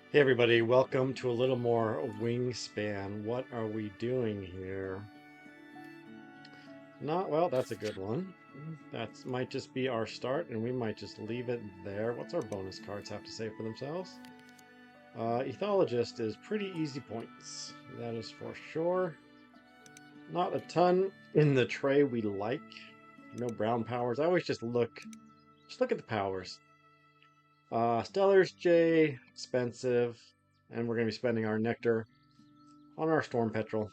Hey everybody, welcome to a little more Wingspan. What are we doing here? Not well, that's a good one. That might just be our start, and we might just leave it there. What's our bonus cards have to say for themselves? Ethologist is pretty easy points. That is for sure. Not a ton in the tray we like. No brown powers. I always just look at the powers. Stellar's J, expensive, and we're going to be spending our nectar on our Storm Petrel.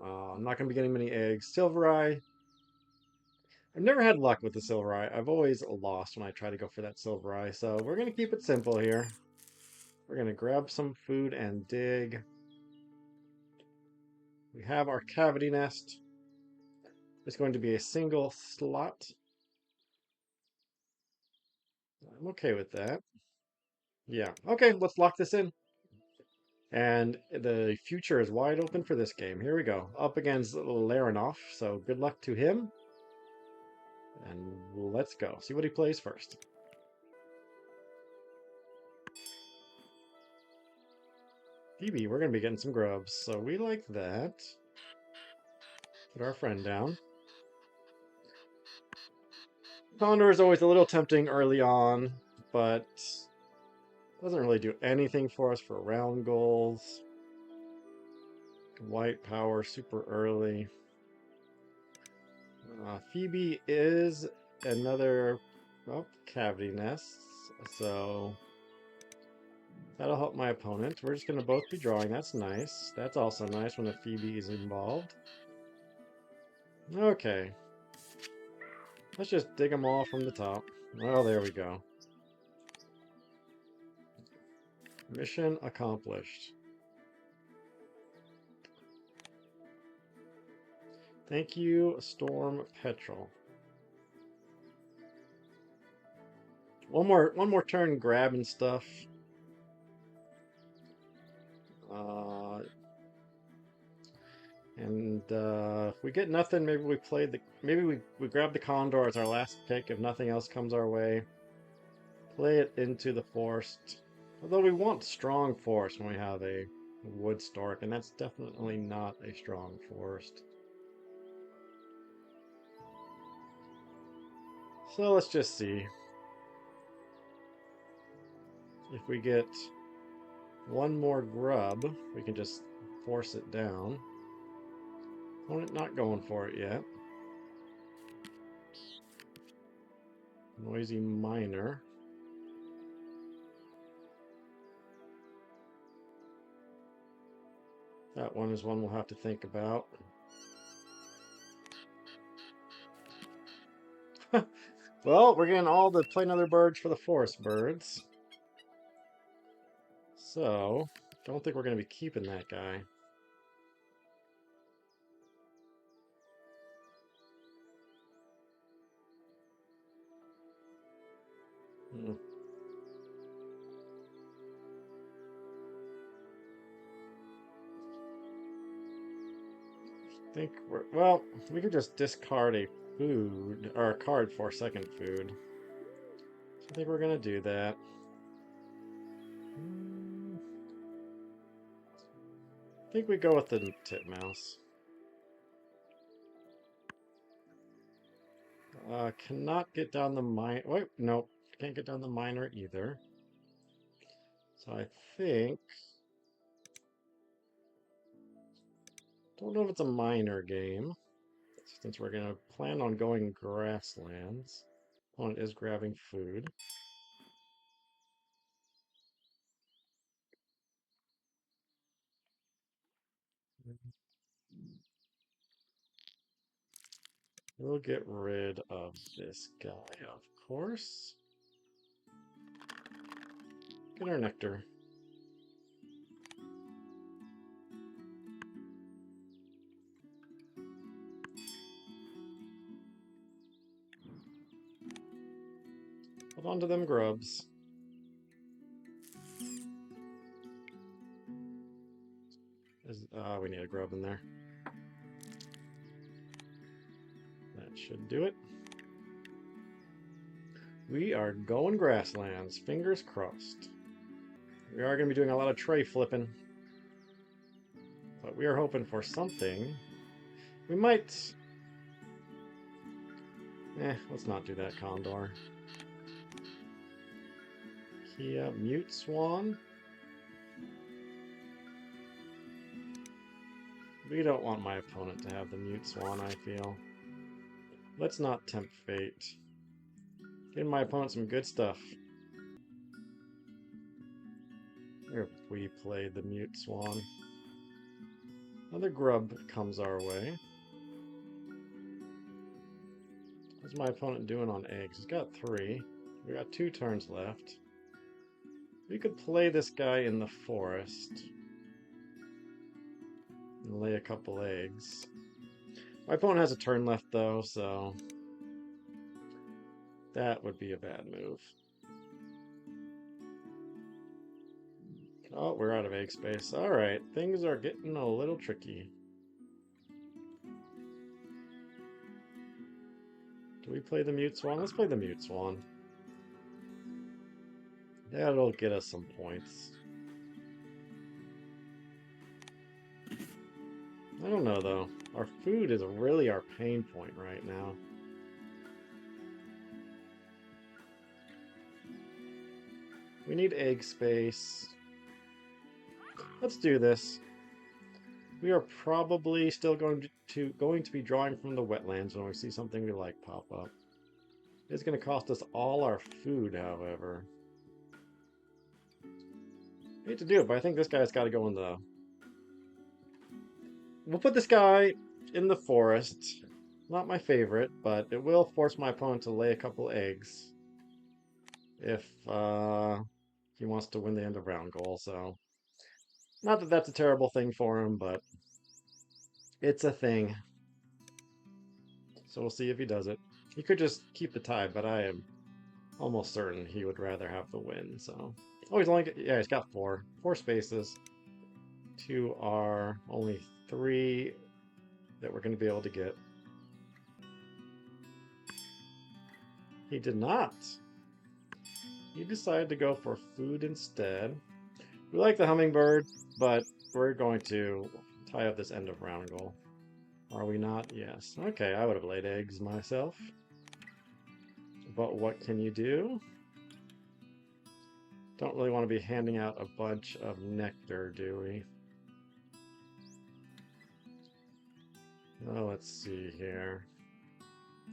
I'm not going to be getting many eggs. Silvereye. I've never had luck with the Silvereye. I've always lost when I try to go for that Silvereye. So we're going to keep it simple here. We're going to grab some food and dig. We have our cavity nest. It's going to be a single slot. I'm okay with that. Yeah. Okay, let's lock this in. And the future is wide open for this game. Here we go. Up against Laranov. So good luck to him. And let's go. See what he plays first. Phoebe, we're going to be getting some grubs, so we like that. Put our friend down. Condor is always a little tempting early on, but doesn't really do anything for us for round goals. White power super early. Phoebe is another cavity nest, so that'll help my opponent. We're just going to both be drawing. That's nice. That's also nice when a Phoebe is involved. Okay. Let's just dig them all from the top. Well, there we go. Mission accomplished. Thank you, Storm Petrel. One more turn grabbing stuff. If we get nothing, maybe we play the we grab the Condor as our last pick if nothing else comes our way. Play it into the forest. Although we want strong forest when we have a wood stork, and that's definitely not a strong forest. So let's just see. If we get one more grub, we can just force it down. Opponent not going for it yet. Noisy miner. That one is one we'll have to think about. Well, we're getting all the plain other birds for the forest birds. So, don't think we're going to be keeping that guy. Hmm. Think we're well. We could just discard a food or a card for second food. So I think we're gonna do that. I think we go with the titmouse. Cannot get down the mine. Wait, nope. Can't get down the miner either. So I think. Don't know if it's a miner game. Since we're gonna plan on going grasslands. Opponent is grabbing food. We'll get rid of this guy, of course. Get our nectar. Hold on to them grubs. We need a grub in there. That should do it. We are going grasslands. Fingers crossed. We are going to be doing a lot of tray flipping. But we are hoping for something. We might... let's not do that, Condor. Kia, Mute Swan. We don't want my opponent to have the Mute Swan, I feel. Let's not tempt fate. Give my opponent some good stuff. If we play the Mute Swan. Another grub comes our way. What's my opponent doing on eggs? He's got 3. We got 2 turns left. We could play this guy in the forest. And lay a couple eggs. My opponent has a turn left though, so... that would be a bad move. Oh, we're out of egg space. Alright, things are getting a little tricky. Do we play the Mute Swan? Let's play the Mute Swan. That'll get us some points. I don't know, though. Our food is really our pain point right now. We need egg space. Let's do this. We are probably still going to be drawing from the wetlands when we see something we like pop up. It's going to cost us all our food, however. I hate to do it, but I think this guy's got to go in the... We'll put this guy in the forest. Not my favorite, but it will force my opponent to lay a couple eggs. If he wants to win the end of round goal, so... Not that that's a terrible thing for him, but it's a thing. So we'll see if he does it. He could just keep the tie, but I am almost certain he would rather have the win, so... Oh, he's only... yeah, he's got 4. 4 spaces. 2 are only 3 that we're going to be able to get. He did not. He decided to go for food instead. We like the hummingbird, but we're going to tie up this end of round goal. Are we not? Yes. Okay, I would have laid eggs myself. But what can you do? Don't really want to be handing out a bunch of nectar, do we? Oh, let's see here.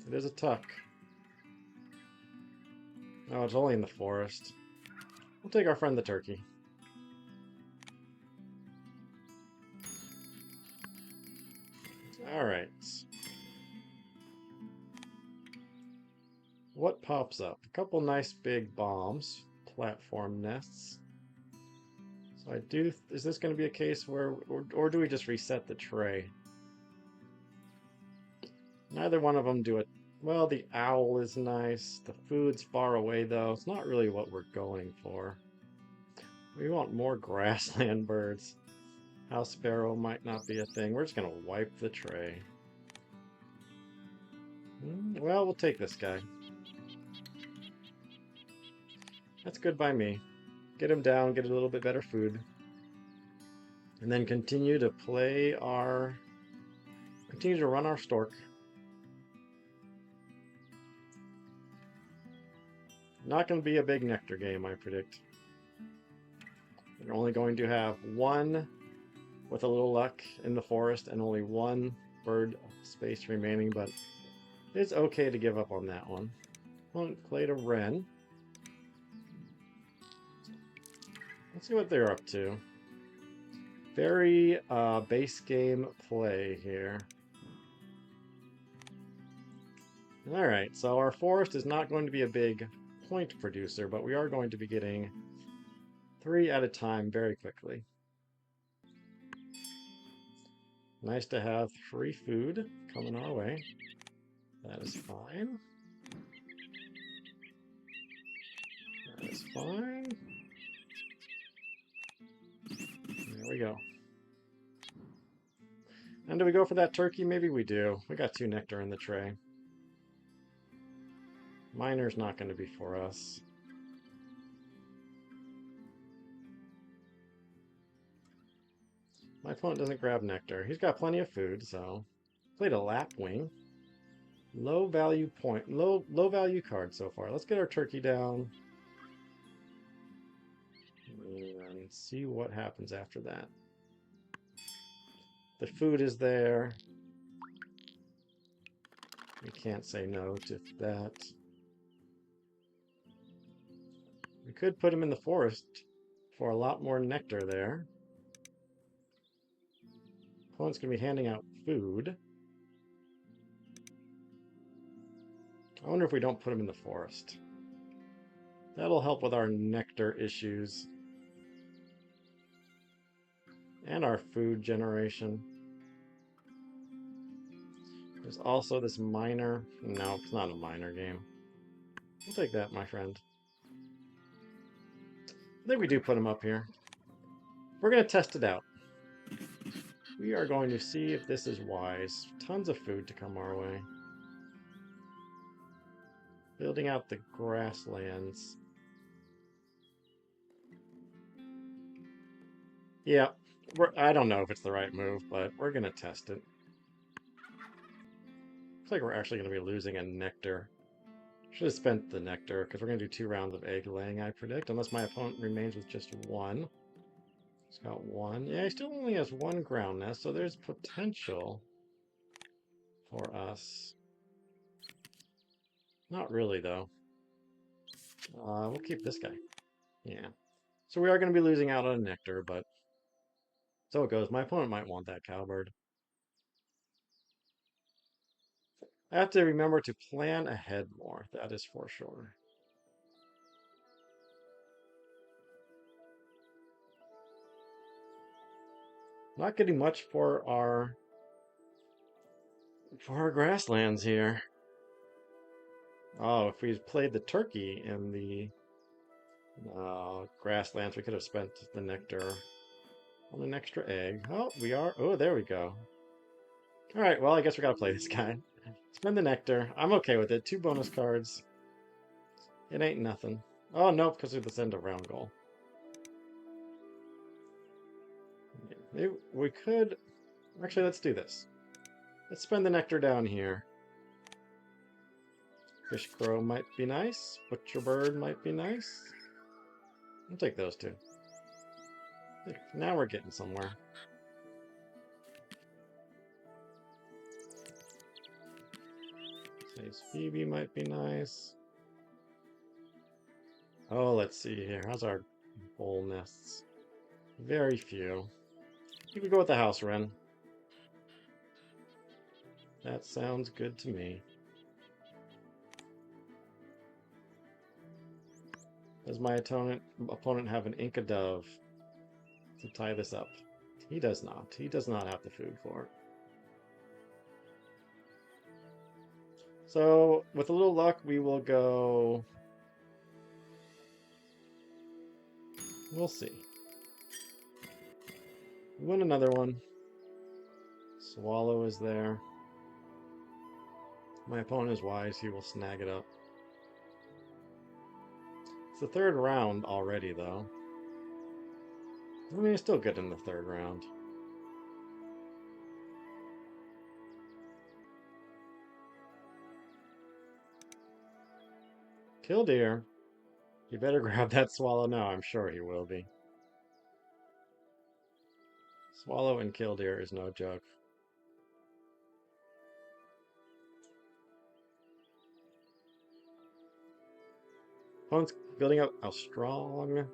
It is a tuck. Oh, it's only in the forest. We'll take our friend the turkey. Alright. What pops up? A couple nice big bombs. Platform nests. So I do... is this going to be a case where... or do we just reset the tray? Neither one of them do it. Well, the owl is nice. The food's far away, though. It's not really what we're going for. We want more grassland birds. House sparrow might not be a thing. We're just going to wipe the tray. Well, we'll take this guy. That's good by me. Get him down, get a little bit better food. And then continue to play our... continue to run our stork. Not going to be a big nectar game, I predict. We're only going to have 1, with a little luck, in the forest, and only 1 bird space remaining, but it's okay to give up on that one. Played a wren. Let's see what they're up to. Very base game play here. Alright, so our forest is not going to be a big point producer, but we are going to be getting 3 at a time very quickly. Nice to have free food coming our way. That is fine. That is fine. There we go. And do we go for that turkey? Maybe we do. We got 2 nectar in the tray. Miner's not going to be for us. My opponent doesn't grab nectar. He's got plenty of food, so played a lapwing. Low value point, low value card so far. Let's get our turkey down and see what happens after that. The food is there. We can't say no to that. We could put him in the forest for a lot more nectar there. Opponent's going to be handing out food. I wonder if we don't put him in the forest. That'll help with our nectar issues. And our food generation. There's also this miner. No, it's not a miner game. We'll take that, my friend. I think we do put him up here. We're going to test it out. We are going to see if this is wise. Tons of food to come our way. Building out the grasslands. Yeah, I don't know if it's the right move, but we're going to test it. Looks like we're actually going to be losing a nectar. Should have spent the nectar, because we're going to do 2 rounds of egg laying, I predict, unless my opponent remains with just 1. He's got 1. Yeah, he still only has 1 ground nest, so there's potential for us. Not really, though. We'll keep this guy. Yeah. So we are going to be losing out on nectar, but so it goes. My opponent might want that cowbird. I have to remember to plan ahead more, that is for sure. Not getting much for our grasslands here. Oh, if we played the turkey in the grasslands, we could have spent the nectar on an extra egg. Oh, we are. Oh, there we go. All right, well, I guess we gotta play this guy. Spend the nectar. I'm okay with it. 2 bonus cards. It ain't nothing. Oh, no, because of this end of round goal. Maybe we could... Actually, let's do this. Let's spend the nectar down here. Fish crow might be nice. Butcher bird might be nice. I'll take those 2. Now we're getting somewhere. Says Phoebe might be nice. Oh, let's see here. How's our bowl nests? Very few. You could go with the house wren. That sounds good to me. Does my opponent have an Inca dove to tie this up? He does not. He does not have the food for it. So, with a little luck, we will go... We'll see. Win another one. Swallow is there. My opponent is wise. He will snag it up. It's the 3rd round already, though. I mean, it's still good in the 3rd round. Killdeer. You better grab that swallow now. I'm sure he will be. Swallow and Killdeer is no joke. Opponent's building up a strong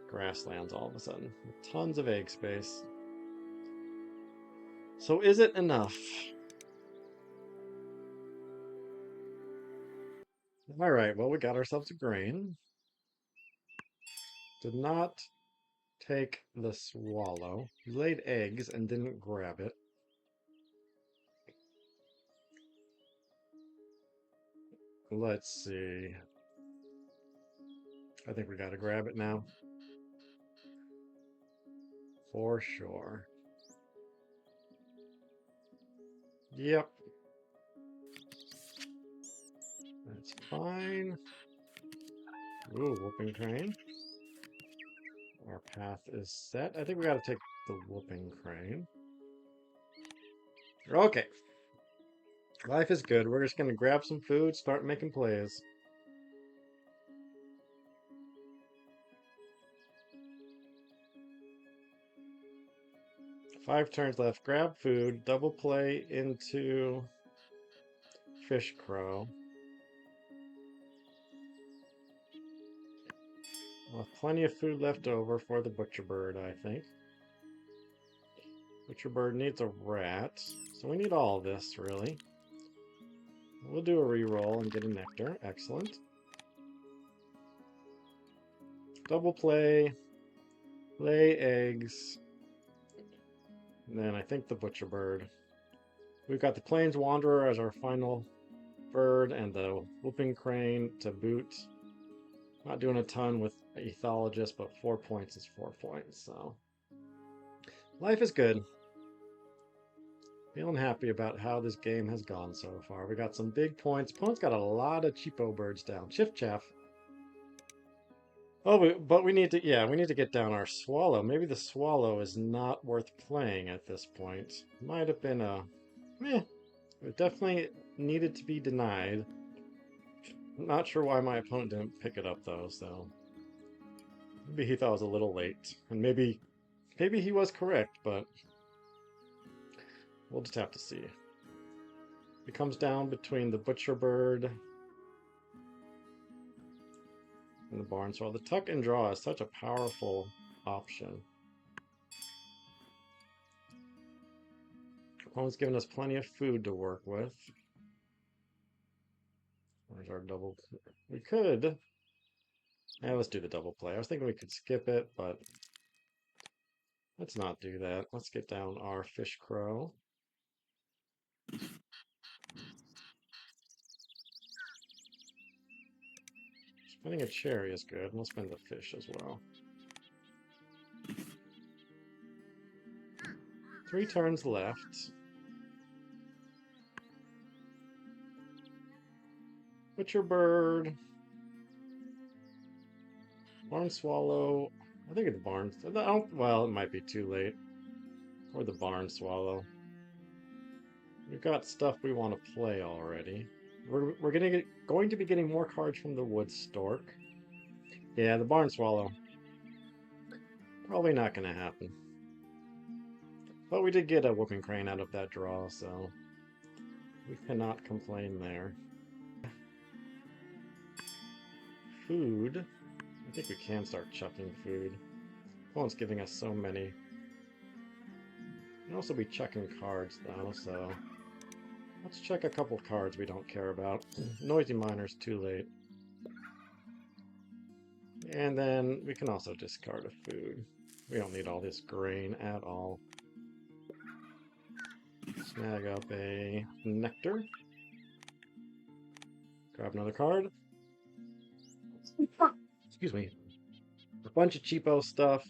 grasslands all of a sudden, with tons of egg space. So is it enough? Alright, well, we got ourselves a grain. Did not take the swallow. He laid eggs and didn't grab it. Let's see. I think we gotta grab it now. For sure. Yep. That's fine. Ooh, whooping crane. Our path is set. I think we got to take the whooping crane. Okay. Life is good. We're just going to grab some food, start making plays. Five turns left. Grab food, double play into Fish Crow. Well, plenty of food left over for the Butcher Bird, I think. Butcher Bird needs a rat, so we need all of this, really. We'll do a reroll and get a nectar. Excellent. Double play, lay eggs, and then I think the Butcher Bird. We've got the Plains Wanderer as our final bird, and the Whooping Crane to boot. Not doing a ton with Ethologist, but 4 points is 4 points, so life is good. Feeling happy about how this game has gone so far. We got some big points. Opponent's got a lot of cheapo birds down. Chiff Chaff. Oh, but we need to, yeah, we need to get down our Swallow. Maybe the Swallow is not worth playing at this point. Might have been a, it definitely needed to be denied. Not sure why my opponent didn't pick it up though, so maybe he thought it was a little late. And maybe he was correct, but we'll just have to see. It comes down between the Butcher Bird and the Barn Swallow. The tuck and draw is such a powerful option. Opponent's giving us plenty of food to work with. Where's our double? We could. Yeah, let's do the double play. I was thinking we could skip it, but let's not do that. Let's get down our Fish Crow. Spending a cherry is good. We'll spend the fish as well. 3 turns left. Butcher Bird. Barn Swallow. I think it's Barn. Well, it might be too late. Or the Barn Swallow. We've got stuff we want to play already. We're going to be getting more cards from the Wood Stork. Yeah, the Barn Swallow. Probably not going to happen. But we did get a Whooping Crane out of that draw, so we cannot complain there. Food. I think we can start chucking food. Opponent's giving us so many. We can also be checking cards, though, so let's check a couple cards we don't care about. Noisy Miner's too late. And then we can also discard a food. We don't need all this grain at all. Snag up a nectar. Grab another card. Excuse me. A bunch of cheapo stuff.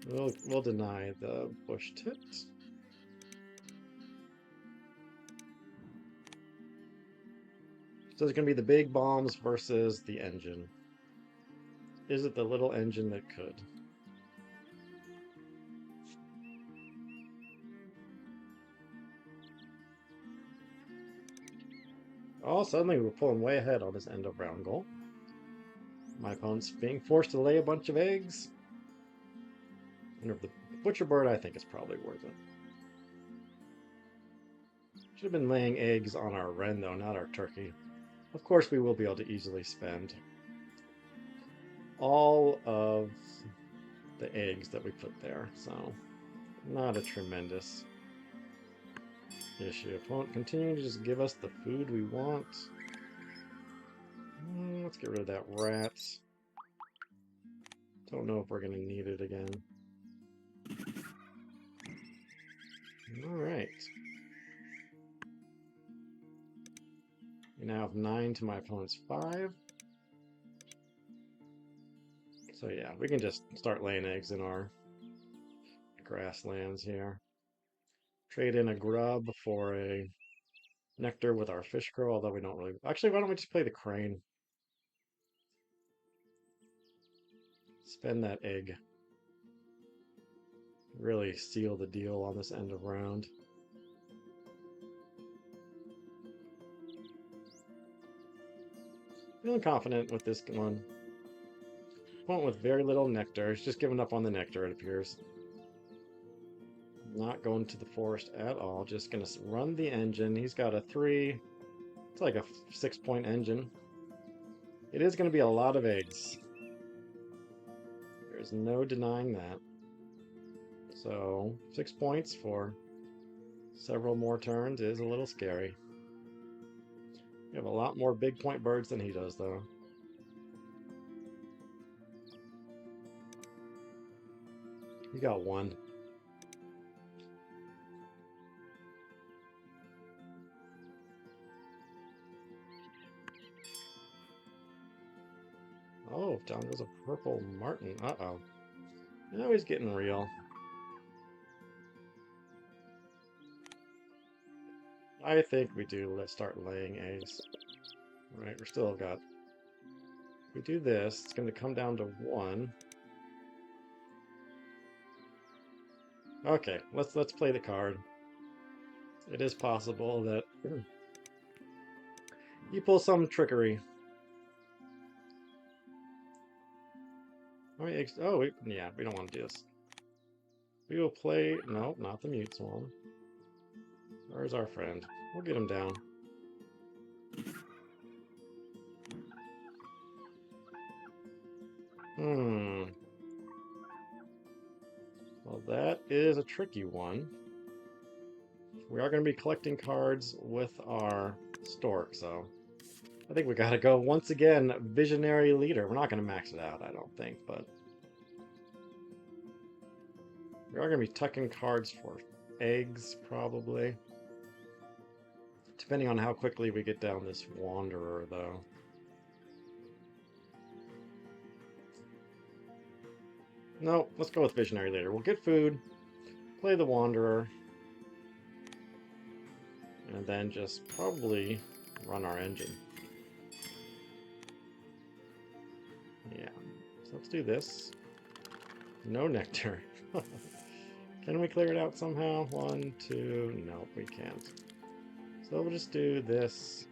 We'll deny the bush tit. So it's going to be the big bombs versus the engine. Is it the little engine that could? Oh, suddenly we're pulling way ahead on this end of round goal. My opponent's being forced to lay a bunch of eggs. And the Butcher Bird, I think, is probably worth it. Should have been laying eggs on our wren, though, not our turkey. Of course, we will be able to easily spend all of the eggs that we put there, so not a tremendous issue. Opponent continuing to just give us the food we want. Let's get rid of that rat. Don't know if we're going to need it again. Alright. We now have 9 to my opponent's 5. So yeah, we can just start laying eggs in our grasslands here. Trade in a grub for a nectar with our fish crow, although we don't really... Actually, why don't we just play the crane? Spend that egg. Really seal the deal on this end of round. Feeling confident with this one. Opponent with very little nectar. He's just giving up on the nectar, it appears. Not going to the forest at all. Just going to run the engine. He's got a 3. It's like a 6-point engine. It is going to be a lot of eggs. There's no denying that. So, 6 points for several more turns is a little scary. We have a lot more big point birds than he does, though. He got 1. Oh, down goes a purple martin. Uh-oh. Now he's getting real. I think we do. Let's start laying eggs. Right, we're still got... If we do this, it's going to come down to 1. Okay, let's play the card. It is possible that you pull some trickery. How many eggs? Oh, yeah, we don't want to do this. We will play... No, not the mute swan. Where's our friend? We'll get him down. Well, that is a tricky one. We are going to be collecting cards with our Stork, so... I think we gotta go, once again, Visionary Leader. We're not going to max it out, I don't think, but... We are going to be tucking cards for eggs, probably. Depending on how quickly we get down this Wanderer, though. No, let's go with Visionary Leader. We'll get food, play the Wanderer, and then just probably run our engine. Yeah, so let's do this. No nectar. Can we clear it out somehow? 1, 2, nope, we can't. So we'll just do this.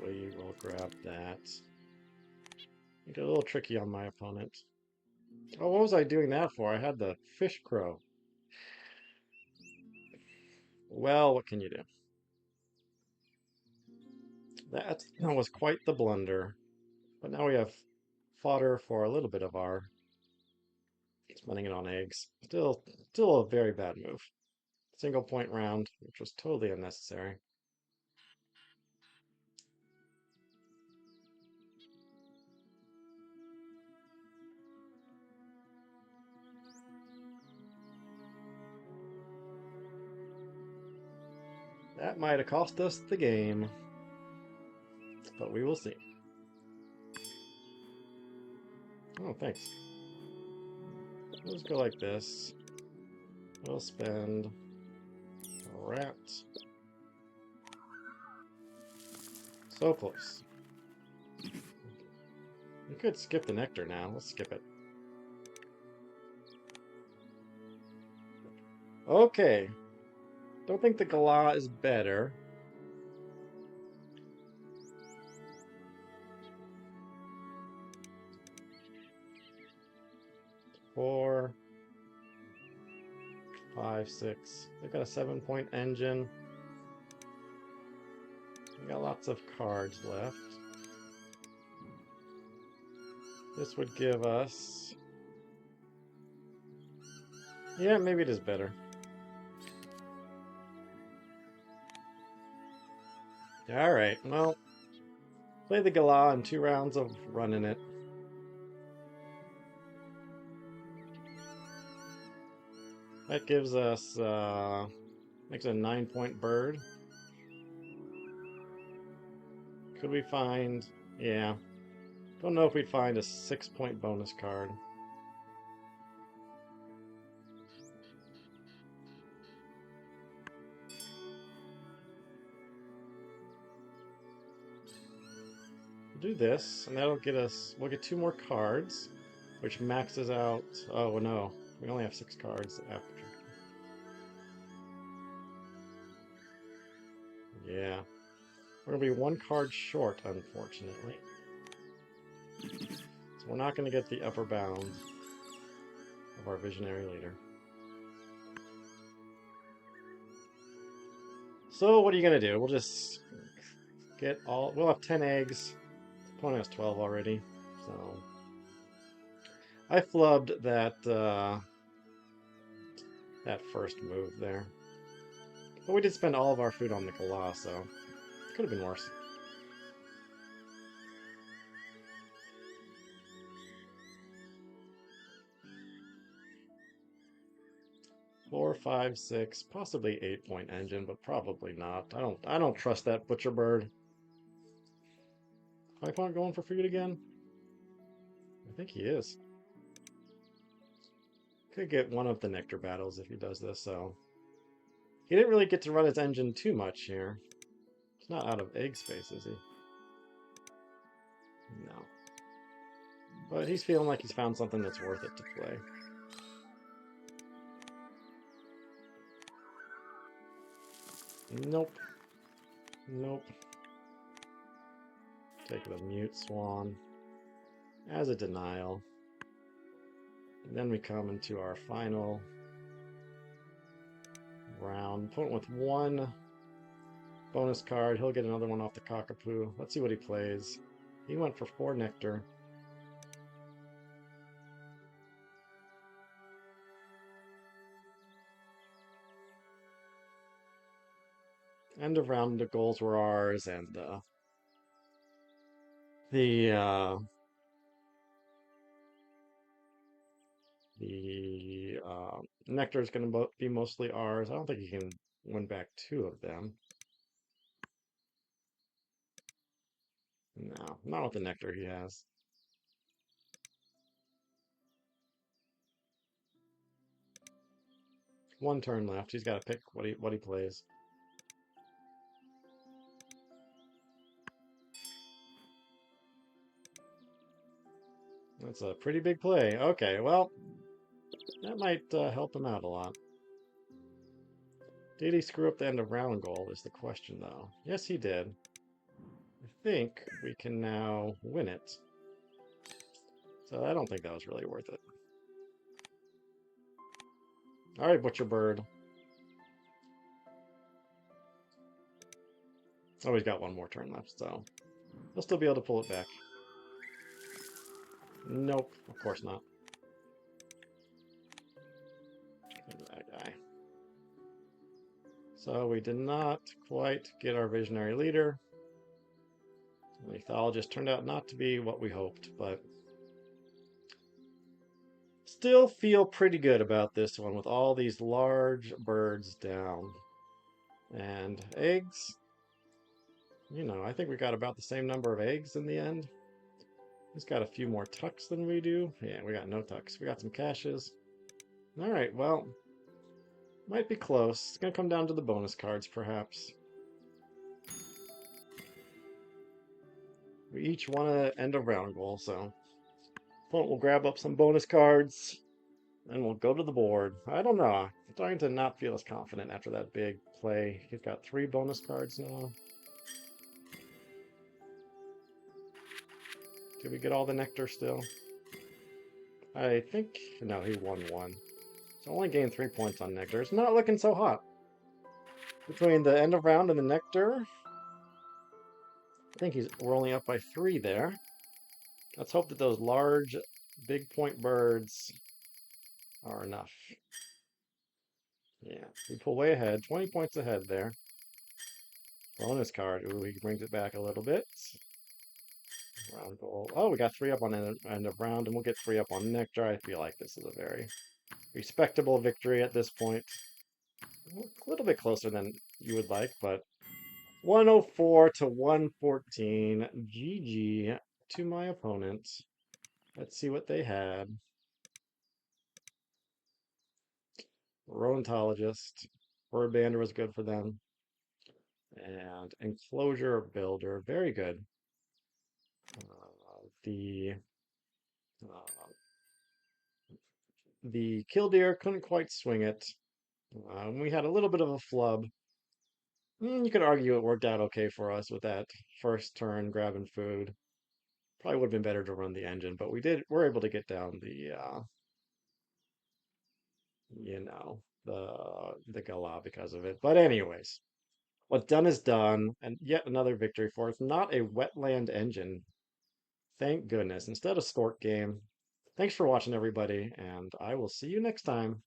We will grab that. Get a little tricky on my opponent. Oh, what was I doing that for? I had the fish crow. Well, what can you do? That was quite the blunder. But now we have fodder for a little bit of our spending it on eggs. Still a very bad move. Single point round, which was totally unnecessary. That might have cost us the game, but we will see. Oh, thanks. Let's go like this. We'll spend a rat. So close. We could skip the nectar now. Let's skip it. Okay. Don't think the Galah is better. Four, 5, 6. They've got a 7-point engine. We got lots of cards left. This would give us... Yeah, maybe it is better. Alright, well, play the Galah in 2 rounds of running it. That gives us, makes a 9-point bird. Could we find, yeah. Don't know if we'd find a 6-point bonus card. do this, and that'll get us, we'll get 2 more cards, which maxes out, oh no, we only have 6 cards after. Yeah, we're gonna be 1 card short, unfortunately. So we're not gonna get the upper bound of our visionary leader. So what are you gonna do? We'll just get all, we'll have 10 eggs. The opponent has 12 already, so I flubbed that that first move there. But we did spend all of our food on the Kala, so could have been worse. 4, 5, 6, possibly 8-point engine, but probably not. I don't trust that butcher bird. 5-point going for food again? I think he is. Could get one of the nectar battles if he does this, so. He didn't really get to run his engine too much here. He's not out of egg space, is he? No. But he's feeling like he's found something that's worth it to play. Nope. Nope. Take the mute swan as a denial. And then we come into our final round. Opponent with 1 bonus card. He'll get another one off the cockapoo. Let's see what he plays. He went for 4 nectar. End of round, the goals were ours, and the nectar is going to be mostly ours. I don't think he can win back 2 of them. No, not with the nectar he has. One turn left. He's got to pick what he plays. That's a pretty big play. Okay, well, that might help him out a lot. Did he screw up the end of round goal is the question, though. Yes, he did. I think we can now win it. So I don't think that was really worth it. All right, Butcher Bird. Oh, he's got 1 more turn left, so he'll still be able to pull it back. Nope, of course not. That guy. So we did not quite get our visionary leader. The mythologist turned out not to be what we hoped, but still feel pretty good about this one with all these large birds down. And eggs, you know, I think we got about the same number of eggs in the end. He's got a few more tucks than we do. Yeah, we got no tucks. We got some caches. All right, well, might be close. It's going to come down to the bonus cards, perhaps. We each want to end a round goal, so opponent will grab up some bonus cards, and we'll go to the board. I don't know. I'm starting to not feel as confident after that big play. He's got 3 bonus cards now. Did we get all the nectar still? I think, no, he won 1. So only gained 3 points on nectar. It's not looking so hot. Between the end of round and the nectar, I think we're only up by 3 there. Let's hope that those large, big point birds are enough. Yeah, we pull way ahead. 20 points ahead there. Bonus card. Ooh, he brings it back a little bit. Round goal. Oh, we got 3 up on end of round, and we'll get 3 up on nectar. I feel like this is a very respectable victory at this point. A little bit closer than you would like, but 104 to 114. GG to my opponent. Let's see what they had. Rodentologist. Bird Bander was good for them. And Enclosure Builder. Very good. The uh, the Killdeer couldn't quite swing it. We had a little bit of a flub. You could argue it worked out okay for us with that first turn grabbing food. Probably would have been better to run the engine, but we're able to get down the Gala because of it. But anyways, what's done is done, and yet another victory for us. Not a wetland engine. Thank goodness. Instead of Stork game. Thanks for watching, everybody, and I will see you next time.